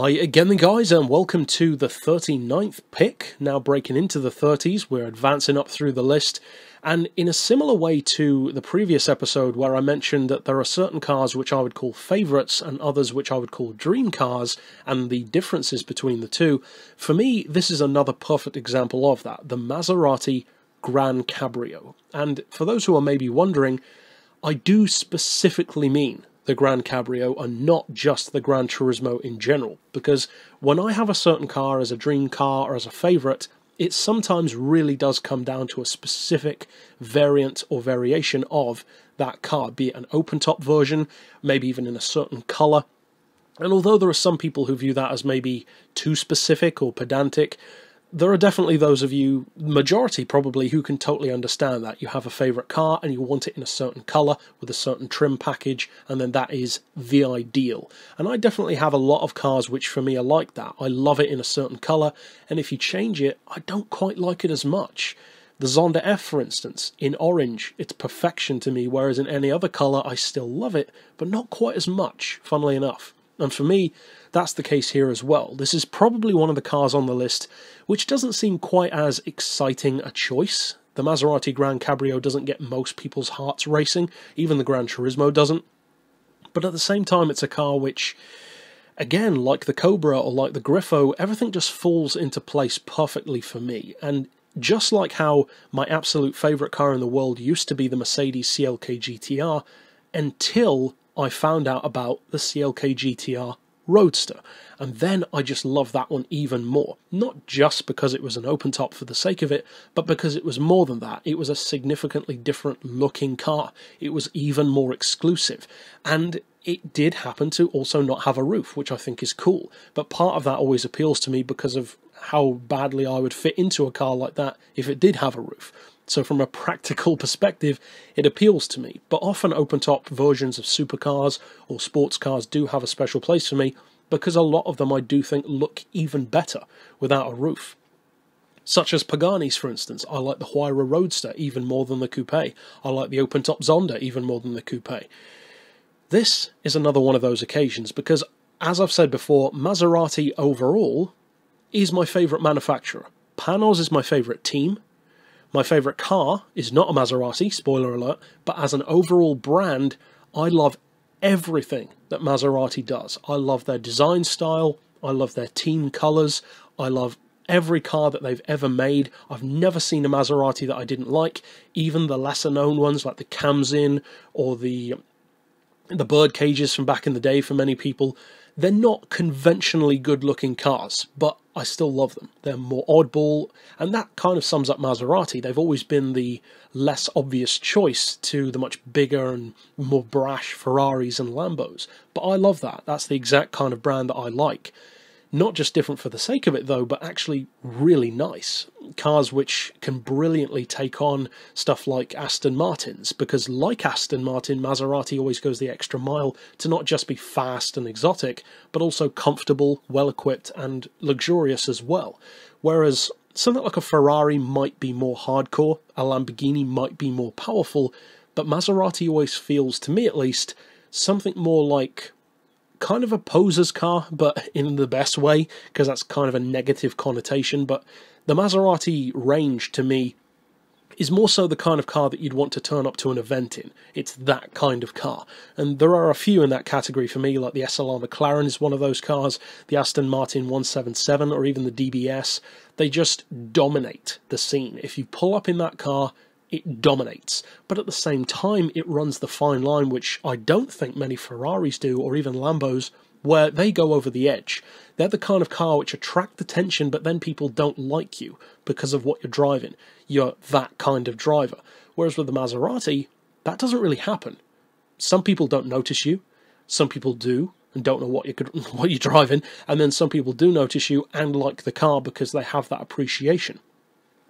Hi again then guys, and welcome to the 39th pick, now breaking into the 30s, we're advancing up through the list, and in a similar way to the previous episode where I mentioned that there are certain cars which I would call favourites and others which I would call dream cars, and the differences between the two, for me this is another perfect example of that, the Maserati GranCabrio. And for those who are maybe wondering, I do specifically mean the GranCabrio and not just the Gran Turismo in general, because when I have a certain car as a dream car or as a favourite, it sometimes really does come down to a specific variant or variation of that car, be it an open-top version, maybe even in a certain colour. And although there are some people who view that as maybe too specific or pedantic, there are definitely those of you, majority probably, who can totally understand that. You have a favourite car and you want it in a certain colour with a certain trim package, and then that is the ideal. And I definitely have a lot of cars which for me are like that. I love it in a certain colour, and if you change it, I don't quite like it as much. The Zonda F, for instance, in orange, it's perfection to me, whereas in any other colour I still love it, but not quite as much, funnily enough. And for me, that's the case here as well. This is probably one of the cars on the list which doesn't seem quite as exciting a choice. The Maserati GranCabrio doesn't get most people's hearts racing, even the Gran Turismo doesn't. But at the same time, it's a car which, again, like the Cobra or like the Griffo, everything just falls into place perfectly for me. And just like how my absolute favourite car in the world used to be the Mercedes CLK GTR, until I found out about the CLK GTR Roadster, and then I just love that one even more. Not just because it was an open top for the sake of it, but because it was more than that. It was a significantly different looking car. It was even more exclusive, and it did happen to also not have a roof, which I think is cool, but part of that always appeals to me because of how badly I would fit into a car like that if it did have a roof. So from a practical perspective, it appeals to me. But often open-top versions of supercars or sports cars do have a special place for me, because a lot of them I do think look even better without a roof. Such as Pagani's, for instance. I like the Huayra Roadster even more than the Coupe. I like the open-top Zonda even more than the Coupe. This is another one of those occasions, because, as I've said before, Maserati overall is my favourite manufacturer. Panos is my favourite team. My favourite car is not a Maserati, spoiler alert, but as an overall brand, I love everything that Maserati does. I love their design style, I love their team colours, I love every car that they've ever made. I've never seen a Maserati that I didn't like, even the lesser known ones like the Camzin or the bird cages from back in the day for many people. They're not conventionally good-looking cars, but I still love them. They're more oddball, and that kind of sums up Maserati. They've always been the less obvious choice to the much bigger and more brash Ferraris and Lambos. But I love that. That's the exact kind of brand that I like. Not just different for the sake of it, though, but actually really nice. Cars which can brilliantly take on stuff like Aston Martins, because like Aston Martin, Maserati always goes the extra mile to not just be fast and exotic, but also comfortable, well-equipped, and luxurious as well. Whereas something like a Ferrari might be more hardcore, a Lamborghini might be more powerful, but Maserati always feels, to me at least, something more like kind of a poser's car, but in the best way, because that's kind of a negative connotation. But the Maserati range, to me, is more so the kind of car that you'd want to turn up to an event in. It's that kind of car. And there are a few in that category for me, like the SLR McLaren is one of those cars, the Aston Martin 177, or even the DBS. They just dominate the scene. If you pull up in that car, it dominates, but at the same time it runs the fine line which I don't think many Ferraris do, or even Lambos, where they go over the edge. They're the kind of car which attract attention, but then people don't like you because of what you're driving. You're that kind of driver. Whereas with the Maserati, that doesn't really happen. Some people don't notice you, some people do, and don't know what you're driving, and then some people do notice you and like the car because they have that appreciation.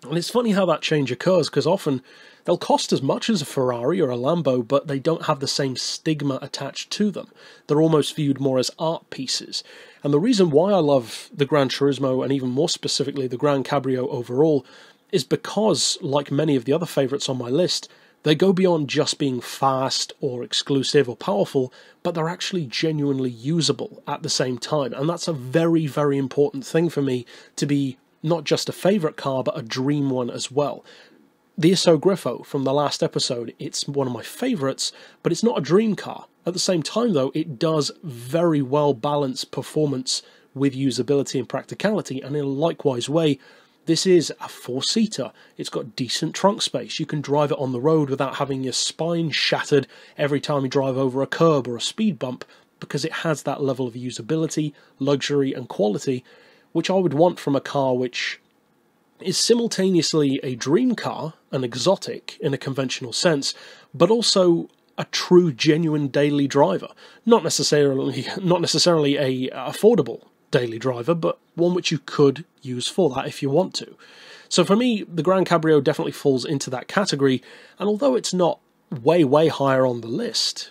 And it's funny how that change occurs, because often they'll cost as much as a Ferrari or a Lambo, but they don't have the same stigma attached to them. They're almost viewed more as art pieces. And the reason why I love the Gran Turismo, and even more specifically the GranCabrio overall, is because, like many of the other favourites on my list, They go beyond just being fast or exclusive or powerful, but they're actually genuinely usable at the same time. And that's a very, very important thing for me, to be not just a favourite car, but a dream one as well. The Isso Griffo from the last episode, it's one of my favourites, but it's not a dream car. At the same time, though, it does very well balance performance with usability and practicality, and in a likewise way, this is a four-seater. It's got decent trunk space. You can drive it on the road without having your spine shattered every time you drive over a curb or a speed bump, because it has that level of usability, luxury, and quality, which I would want from a car which is simultaneously a dream car, an exotic in a conventional sense, but also a true, genuine daily driver. Not necessarily a affordable daily driver, but one which you could use for that if you want to. So for me, the GranCabrio definitely falls into that category, and although it's not way higher on the list,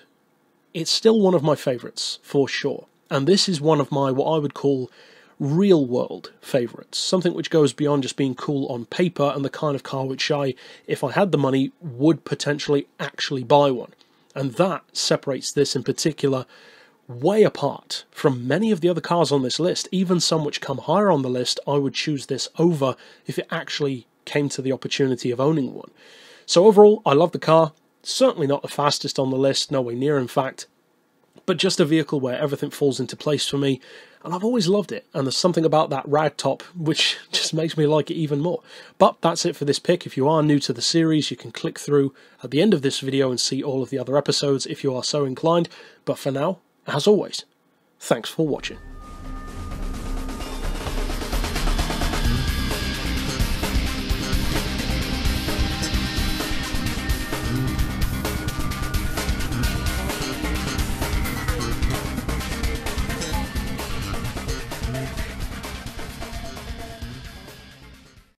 it's still one of my favourites, for sure. And this is one of my, what I would call, real-world favourites. Something which goes beyond just being cool on paper, and the kind of car which I, if I had the money, would potentially actually buy one. And that separates this in particular way apart from many of the other cars on this list. Even some which come higher on the list, I would choose this over if it actually came to the opportunity of owning one. So overall, I love the car. Certainly not the fastest on the list, nowhere near in fact, but just a vehicle where everything falls into place for me, and I've always loved it, and there's something about that rag top which just makes me like it even more. But that's it for this pick. If you are new to the series, you can click through at the end of this video and see all of the other episodes if you are so inclined, but for now, as always, thanks for watching.